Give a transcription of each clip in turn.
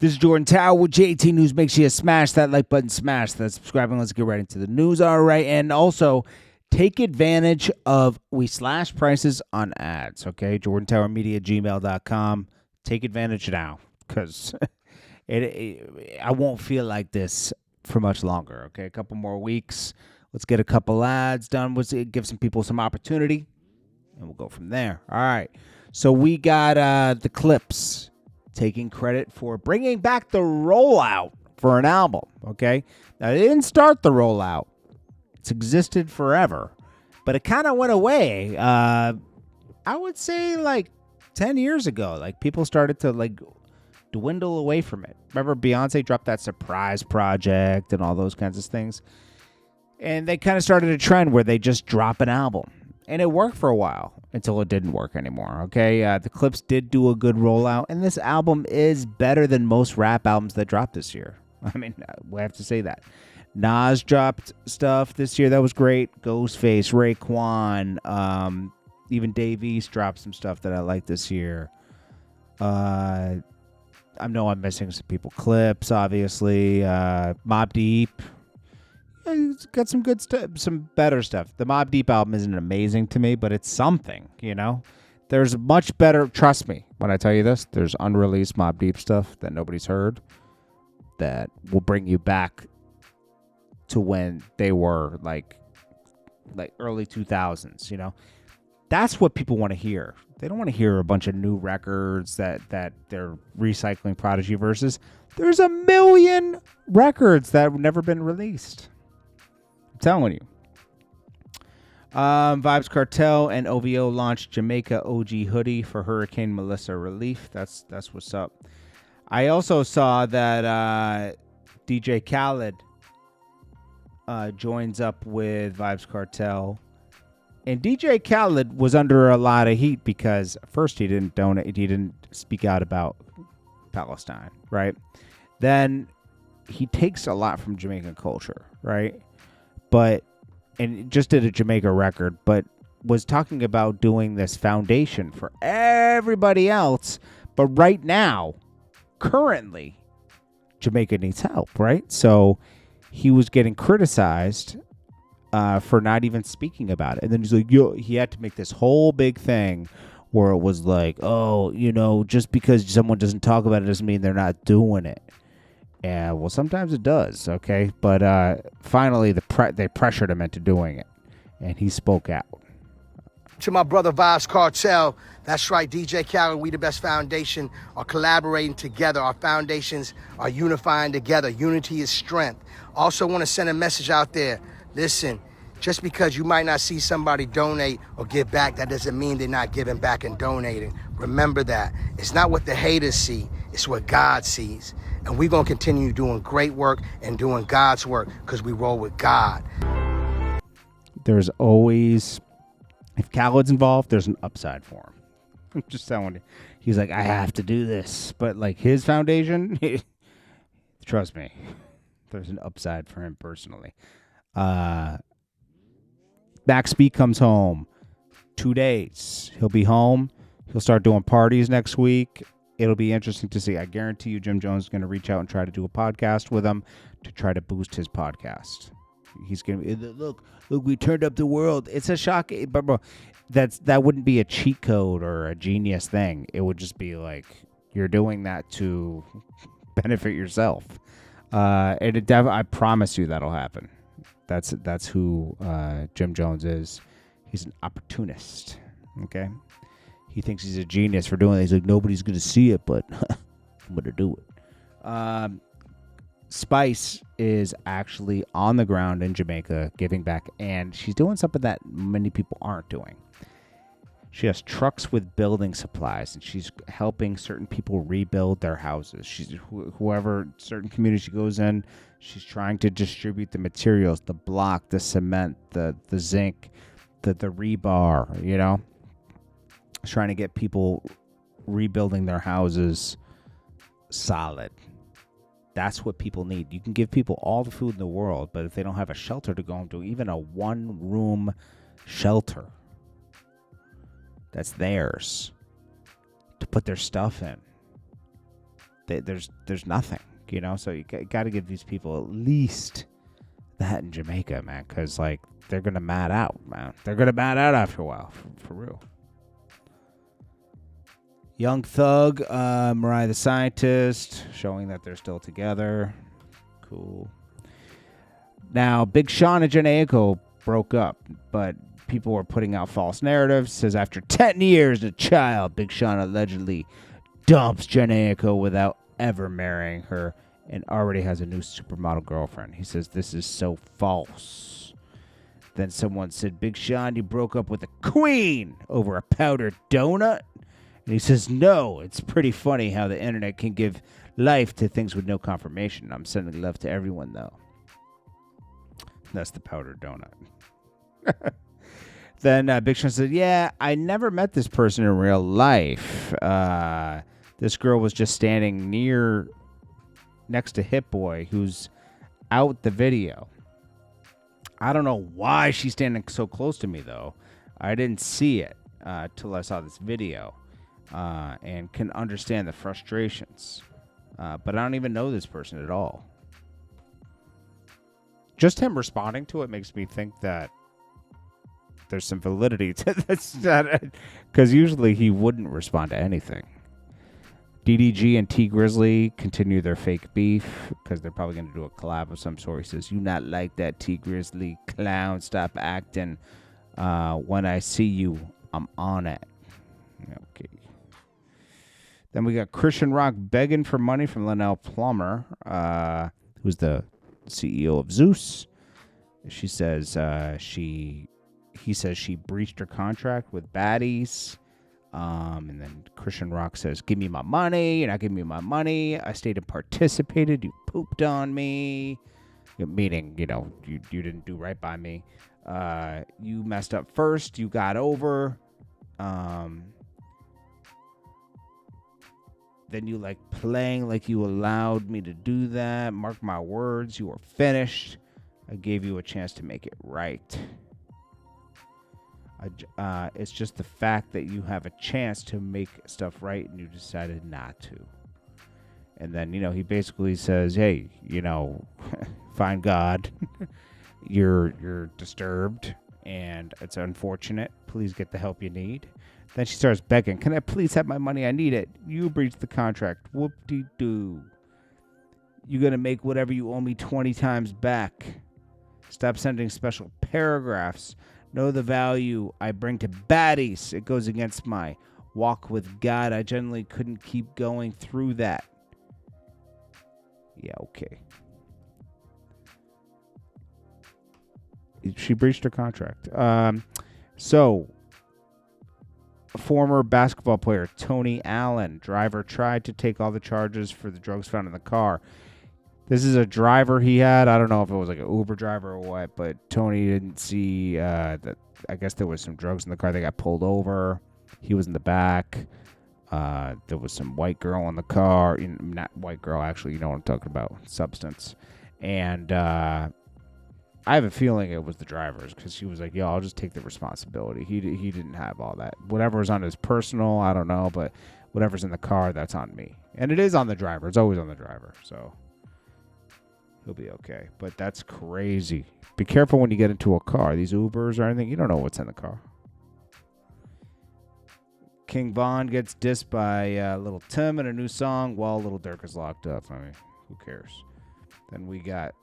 This is Jordan Tower with JT News. Make sure you smash that like button, smash that subscribe, and let's get right into the news. All right, and also take advantage of we slash prices on ads. Okay, jordantowermedia@gmail.com. Take advantage now, because I won't feel like this for much longer. Okay, a couple more weeks. Let's get a couple ads done. Let's give some people some opportunity, and we'll go from there. All right. So we got the Clips taking credit for bringing back the rollout for an album. Okay, now they didn't start the rollout; it's existed forever, but it kind of went away. I would say like 10 years ago. Like people started to like dwindle away from it. Remember Beyonce dropped that surprise project and all those kinds of things. And they kind of started a trend where they just drop an album. And it worked for a while until it didn't work anymore, okay? The Clips did do a good rollout. And this album is better than most rap albums that dropped this year. I mean, we have to say that. Nas dropped stuff this year that was great. Ghostface, Raekwon, even Dave East dropped some stuff that I like this year. I know I'm missing some people. Clips, obviously. Mobb Deep. It's got some good stuff, some better stuff. The Mobb Deep album isn't amazing to me, but it's something, you know? There's much better, trust me, when I tell you this, there's unreleased Mobb Deep stuff that nobody's heard that will bring you back to when they were like early 2000s, you know? That's what people want to hear. They don't want to hear a bunch of new records that they're recycling Prodigy verses. There's a million records that have never been released. I'm telling you. Vibes Cartel and OVO launched Jamaica OG hoodie for Hurricane Melissa relief. That's what's up. I also saw that DJ Khaled joins up with Vibes Cartel. And DJ Khaled was under a lot of heat because first he didn't donate, he didn't speak out about Palestine, right? Then he takes a lot from Jamaican culture, right? And just did a Jamaica record, but was talking about doing this foundation for everybody else. But right now, currently, Jamaica needs help, right? So he was getting criticized for not even speaking about it. And then he's like, he had to make this whole big thing where it was like, oh, you know, just because someone doesn't talk about it doesn't mean they're not doing it. Yeah, well, sometimes it does, okay? But finally, they pressured him into doing it, and he spoke out. To my brother Vibes Cartel, that's right, DJ Khaled, We The Best Foundation are collaborating together. Our foundations are unifying together. Unity is strength. Also want to send a message out there. Listen, just because you might not see somebody donate or give back, that doesn't mean they're not giving back and donating. Remember that. It's not what the haters see, it's what God sees. And we're going to continue doing great work and doing God's work because we roll with God. There's always, if Khaled's involved, there's an upside for him. I'm just telling you. He's like, I have to do this. But like his foundation, trust me, there's an upside for him personally. Max B comes home 2 days. He'll be home. He'll start doing parties next week. It'll be interesting to see. I guarantee you Jim Jones is going to reach out and try to do a podcast with him to try to boost his podcast. He's going to be, look, we turned up the world. It's a shock. But bro, that wouldn't be a cheat code or a genius thing. It would just be like you're doing that to benefit yourself. And I promise you that'll happen. That's who Jim Jones is. He's an opportunist. Okay. He thinks he's a genius for doing it. He's like, nobody's going to see it, but I'm going to do it. Spice is actually on the ground in Jamaica giving back, and she's doing something that many people aren't doing. She has trucks with building supplies, and she's helping certain people rebuild their houses. She's whoever certain community she goes in, she's trying to distribute the materials, the block, the cement, the zinc, the rebar, you know. Trying to get people rebuilding their houses solid. That's what people need. You can give people all the food in the world, but if they don't have a shelter to go into, even a one-room shelter that's theirs to put their stuff in, there's nothing, you know. So you got to give these people at least that in Jamaica, man, because like they're gonna mad out, man. They're gonna mad out after a while, for real. Young Thug, Mariah the Scientist, showing that they're still together. Cool. Now, Big Sean and Jhene broke up, but people were putting out false narratives. Says after 10 years, a child, Big Sean allegedly dumps Jhene without ever marrying her and already has a new supermodel girlfriend. He says this is so false. Then someone said, Big Sean, you broke up with a queen over a powdered donut? And he says, no, it's pretty funny how the internet can give life to things with no confirmation. I'm sending love to everyone, though. That's the powdered donut. Then Big Sean said, yeah, I never met this person in real life. This girl was just standing next to Hit Boy, who's out the video. I don't know why she's standing so close to me, though. I didn't see it till I saw this video. And can understand the frustrations. But I don't even know this person at all. Just him responding to it makes me think that there's some validity to this. Because usually he wouldn't respond to anything. DDG and T Grizzly continue their fake beef because they're probably going to do a collab of some sort. He says, you not like that, T Grizzly clown. Stop acting. When I see you, I'm on it. Okay. Then we got Chrisean Rock begging for money from Linnell Plummer, who's the CEO of ZEUS. She says he says she breached her contract with baddies. And then Chrisean Rock says, give me my money. You're not giving me my money. I stayed and participated. You pooped on me. Meaning, you didn't do right by me. You messed up first. You got over. Then you like playing like you allowed me to do that. Mark my words, you were finished. I gave you a chance to make it right. It's just the fact that you have a chance to make stuff right and you decided not to. And then, he basically says, hey, find God. You're disturbed and it's unfortunate. Please get the help you need. Then she starts begging, can I please have my money? I need it. You breached the contract. Whoop-de-doo. You're going to make whatever you owe me 20 times back. Stop sending special paragraphs. Know the value I bring to baddies. It goes against my walk with God. I generally couldn't keep going through that. Yeah, okay. She breached her contract. Former basketball player Tony Allen, driver, tried to take all the charges for the drugs found in the car. This is a driver he had. I don't know if it was like an Uber driver or what, but Tony didn't see that. I guess there was some drugs in the car. They got pulled over. He was in the back. There was some white girl in the car. Not white girl, actually. You know what I'm talking about. Substance. And I have a feeling it was the driver's because she was like, yo, I'll just take the responsibility. He didn't have all that. Whatever was on his personal, I don't know, but whatever's in the car, that's on me. And it is on the driver. It's always on the driver. So he'll be okay. But that's crazy. Be careful when you get into a car. These Ubers or anything, you don't know what's in the car. King Von gets dissed by Little Tim in a new song while Little Durk is locked up. I mean, who cares? Then we got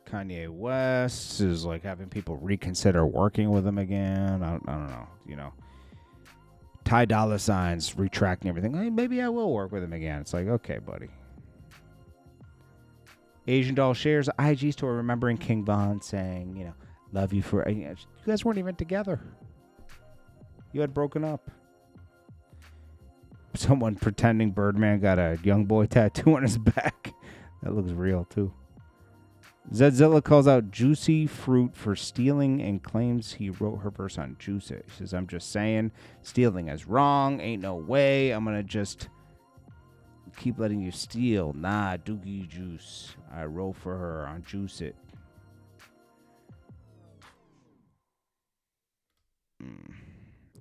Kanye West is like having people reconsider working with him again. I don't know. Ty Dolla Sign's retracting everything. Hey, maybe I will work with him again. It's like, okay, buddy. Asian Doll shares IG story remembering King Von saying, love you for... You guys weren't even together. You had broken up. Someone pretending Birdman got a young boy tattoo on his back. That looks real, too. Zedzilla calls out Juicy Fruit for stealing and claims he wrote her verse on Juice It. He says, I'm just saying, stealing is wrong. Ain't no way. I'm going to just keep letting you steal. Nah, Doogie Juice. I wrote for her on Juice It.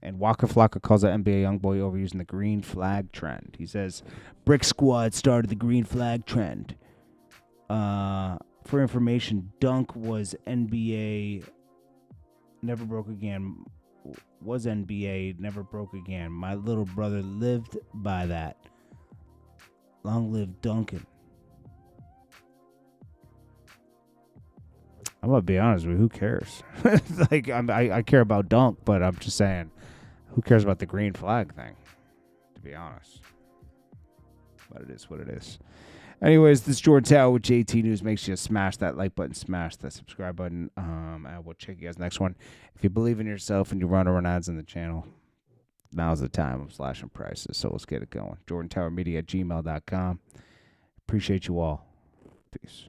And Waka Flocka calls out NBA YoungBoy overusing the green flag trend. He says, Brick Squad started the green flag trend. For information, Dunk was NBA Never Broke Again. Was NBA Never Broke Again. My little brother lived by that. Long live Duncan. I'm gonna be honest with you. Who cares? Like I care about Dunk, but I'm just saying, who cares about the green flag thing? To be honest, but it is what it is. Anyways, this is JordanTower with JT News. Make sure you smash that like button, smash that subscribe button. And we'll check you guys next one. If you believe in yourself and you want to run ads on the channel, now's the time of slashing prices. So let's get it going. JordanTowermedia@gmail.com. Appreciate you all. Peace.